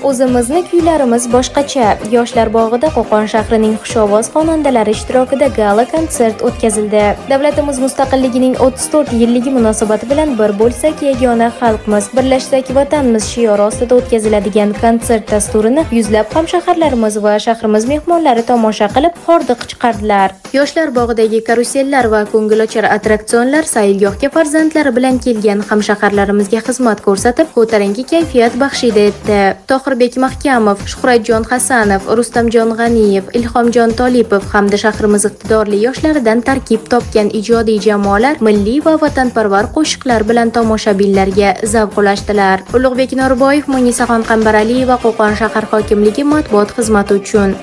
O'zimizni kuylarimiz boshqacha. Yoshlar bog'ida Qo'qon shahrining xushovoz xonandalari ishtirokida gala konsert o'tkazildi. Davlatimiz mustaqilligining 34 yilligi munosabati bilan bir bo'lsak yagona xalqmiz, birlashsak vatanmiz shiori ostida o'tkaziladigan konsert dasturini yuzlab hamshaharlarimiz va shahrimiz mehmonlari tomosha qilib, hordiq chiqardilar. Yoshlar bog'idagi karusellar va ko'ngilochar attraksionlar sayilgohga farzandlari bilan kelgan hamshaharlarimizga xizmat ko'rsatib, ko'tarinki kayfiyat baxshida etdi. Tohirbek Mahkamov, Shuhratjon Hasanov, Rustamjon G'aniyev, Ilhomjon Tolipov hamda shahrimiz iqtidorli yoshlaridan tarkib topgan ijodiy jamoalar milliy va vatanparvar qo'shiqlar bilan tomoshabinlarga zavq ulashdilar. Ulug'bek Norboyev, Munisaxon Qambaraliyeva Qo'qon shahar hokimligi matbuot xizmati uchun